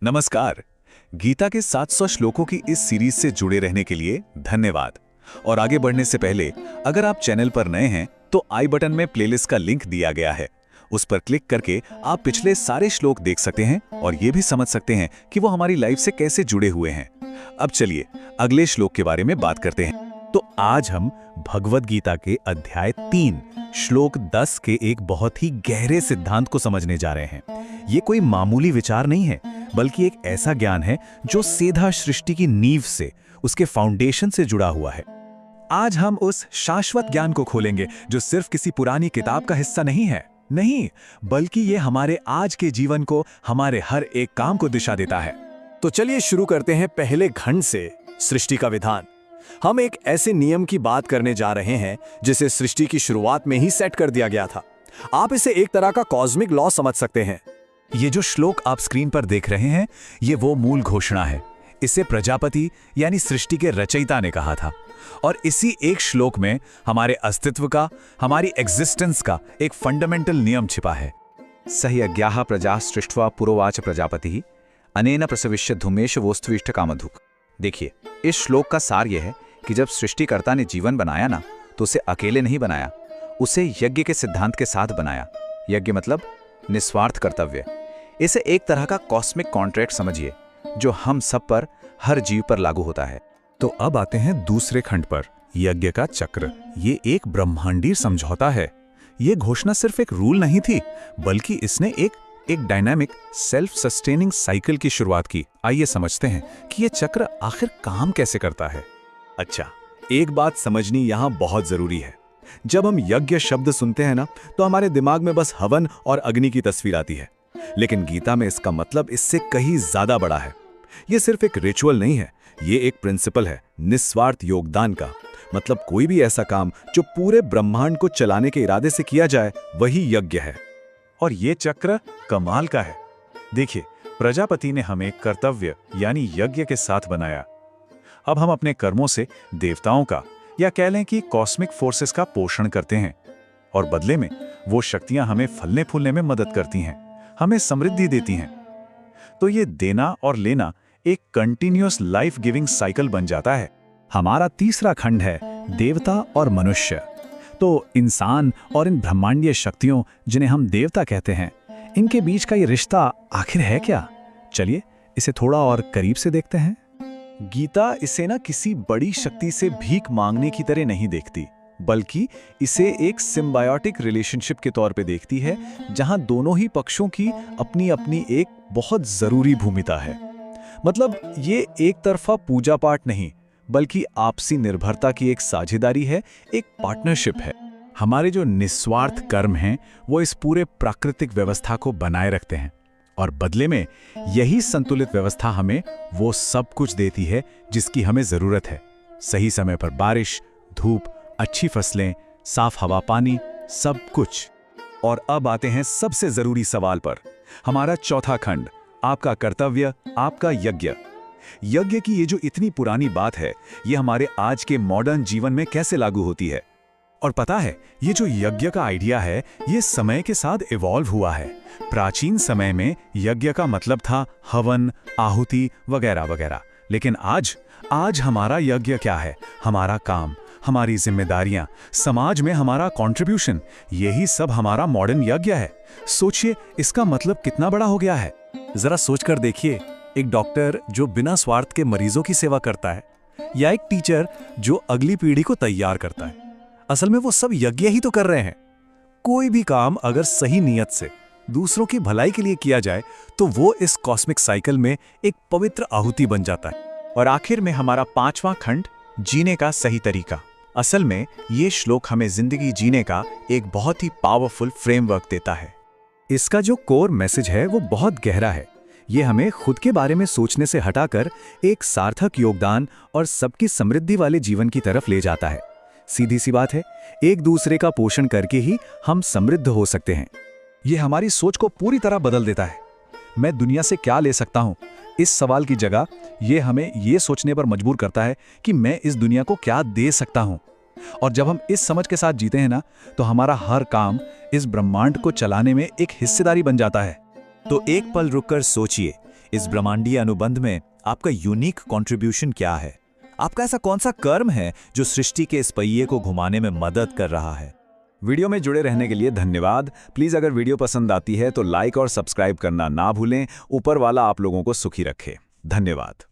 नमस्कार। गीता के 700 श्लोकों की इस सीरीज से जुड़े रहने के लिए धन्यवाद। और आगे बढ़ने से पहले अगर आप चैनल पर नए हैं तो आई बटन में प्लेलिस्ट का लिंक दिया गया है। उस पर क्लिक करके आप पिछले सारे श्लोक देख सकते हैं और ये भी समझ सकते हैं कि वो हमारी लाइफ से कैसे जुड़े हुए हैं। अब चलिए अगले श्लोक के बारे में बात करते हैं। तो आज हम भगवद गीता के अध्याय 3 श्लोक 10 के एक बहुत ही गहरे सिद्धांत को समझने जा रहे हैं। ये कोई मामूली विचार नहीं है, बल्कि एक ऐसा ज्ञान है जो सीधा सृष्टि की नींव से, उसके फाउंडेशन से जुड़ा हुआ है। आज हम उस शाश्वत ज्ञान को खोलेंगे जो सिर्फ किसी पुरानी किताब का हिस्सा नहीं है, नहीं, बल्कि ये हमारे आज के जीवन को, हमारे हर एक काम को दिशा देता है। तो चलिए शुरू करते हैं पहले खंड से, सृष्टि का विधान। हम एक ऐसे नियम की बात करने जा रहे हैं जिसे सृष्टि की शुरुआत में ही सेट कर दिया गया था। आप इसे एक तरह का कॉस्मिक लॉ समझ सकते हैं। ये जो श्लोक आप स्क्रीन पर देख रहे हैं, ये वो मूल घोषणा है। इसे प्रजापति यानी सृष्टि के रचयिता ने कहा था और इसी एक श्लोक में हमारे अस्तित्व का, हमारी एग्जिस्टेंस का एक फंडामेंटल नियम छिपा है। सह्यज्ञाः प्रजा सृष्ट्वा पुरोवाच प्रजापति अनेन प्रसविष्य धूमेश वोस्त्विष्ट कामधुक। देखिए, इस श्लोक का सार यह है कि जब सृष्टिकर्ता ने जीवन बनाया ना, तो उसे अकेले नहीं बनाया, उसे यज्ञ के सिद्धांत के साथ बनाया। यज्ञ मतलब निस्वार्थ कर्तव्य। इसे एक तरह का कॉस्मिक कॉन्ट्रैक्ट समझिए जो हम सब पर, हर जीव पर लागू होता है। तो अब आते हैं दूसरे खंड पर, यज्ञ का चक्र। ये एक ब्रह्मांडीय समझौता है। ये घोषणा सिर्फ एक रूल नहीं थी, बल्कि इसने एक डायनामिक सेल्फ सस्टेनिंग साइकिल की शुरुआत की। आइए समझते हैं कि ये चक्र आखिर काम कैसे करता है। अच्छा, एक बात समझनी यहाँ बहुत जरूरी है। जब हम यज्ञ शब्द सुनते हैं ना, तो हमारे दिमाग में बस हवन और अग्नि की तस्वीर आती है। लेकिन गीता में इसका मतलब इससे कहीं ज्यादा बड़ा है। ये सिर्फ एक रिचुअल नहीं है, ये एक प्रिंसिपल है निस्वार्थ योगदान का। मतलब कोई भी ऐसा काम जो पूरे ब्रह्मांड को चलाने के इरादे से किया जाए, वही यज्ञ है। और ये चक्र कमाल का है। देखिए, प्रजापति ने हमें कर्तव्य यानी यज्ञ के साथ बनाया। अब हम अपने कर्मों से देवताओं का, या कह लें कि कॉस्मिक फोर्सेस का पोषण करते हैं और बदले में वो शक्तियां हमें फलने फूलने में मदद करती हैं, हमें समृद्धि देती हैं। तो ये देना और लेना एक कंटिन्यूअस लाइफ गिविंग साइकिल बन जाता है। हमारा तीसरा खंड है देवता और मनुष्य। तो इंसान और इन ब्रह्मांडीय शक्तियों, जिन्हें हम देवता कहते हैं, इनके बीच का ये रिश्ता आखिर है क्या? चलिए इसे थोड़ा और करीब से देखते हैं। गीता इसे ना किसी बड़ी शक्ति से भीख मांगने की तरह नहीं देखती, बल्कि इसे एक सिम्बायोटिक रिलेशनशिप के तौर पे देखती है, जहां दोनों ही पक्षों की अपनी अपनी एक बहुत जरूरी भूमिका है। मतलब ये एक तरफा पूजा पाठ नहीं, बल्कि आपसी निर्भरता की एक साझेदारी है, एक पार्टनरशिप है। हमारे जो निस्वार्थ कर्म हैं, वो इस पूरे प्राकृतिक व्यवस्था को बनाए रखते हैं और बदले में यही संतुलित व्यवस्था हमें वो सब कुछ देती है जिसकी हमें जरूरत है। सही समय पर बारिश, धूप, अच्छी फसलें, साफ हवा, पानी, सब कुछ। और अब आते हैं सबसे जरूरी सवाल पर, हमारा चौथा खंड, आपका कर्तव्य, आपका यज्ञ। यज्ञ की ये जो इतनी पुरानी बात है, ये हमारे आज के मॉडर्न जीवन में कैसे लागू होती है? और पता है, ये जो यज्ञ का आइडिया है, ये समय के साथ इवॉल्व हुआ है। प्राचीन समय में यज्ञ का मतलब था हवन, आहुति वगैरह वगैरह। लेकिन आज हमारा यज्ञ क्या है? हमारा काम, हमारी जिम्मेदारियां, समाज में हमारा कंट्रीब्यूशन, यही सब हमारा मॉडर्न यज्ञ है। सोचिए, इसका मतलब कितना बड़ा हो गया है। जरा सोचकर देखिए, एक डॉक्टर जो बिना स्वार्थ के मरीजों की सेवा करता है, या एक टीचर जो अगली पीढ़ी को तैयार करता है, असल में वो सब यज्ञ ही तो कर रहे हैं। कोई भी काम अगर सही नीयत से दूसरों की भलाई के लिए किया जाए, तो वो इस कॉस्मिक साइकिल में एक पवित्र आहुति बन जाता है। और आखिर में हमारा पांचवा खंड, जीने का सही तरीका। असल में ये श्लोक हमें जिंदगी जीने का एक बहुत ही पावरफुल फ्रेमवर्क देता है। इसका जो कोर मैसेज है वो बहुत गहरा है। ये हमें खुद के बारे में सोचने से हटाकर एक सार्थक योगदान और सबकी समृद्धि वाले जीवन की तरफ ले जाता है। सीधी सी बात है, एक दूसरे का पोषण करके ही हम समृद्ध हो सकते हैं। ये हमारी सोच को पूरी तरह बदल देता है। मैं दुनिया से क्या ले सकता हूँ, इस सवाल की जगह ये हमें ये सोचने पर मजबूर करता है कि मैं इस दुनिया को क्या दे सकता हूँ। और जब हम इस समझ के साथ जीते हैं ना, तो हमारा हर काम इस ब्रह्मांड को चलाने में एक हिस्सेदारी बन जाता है। तो एक पल रुककर सोचिए, इस ब्रह्मांडीय अनुबंध में आपका यूनिक कंट्रीब्यूशन क्या है? आपका ऐसा कौन सा कर्म है जो सृष्टि के इस पहिए को घुमाने में मदद कर रहा है? वीडियो में जुड़े रहने के लिए धन्यवाद। प्लीज अगर वीडियो पसंद आती है तो लाइक और सब्सक्राइब करना ना भूलें। ऊपर वाला आप लोगों को सुखी रखे। धन्यवाद।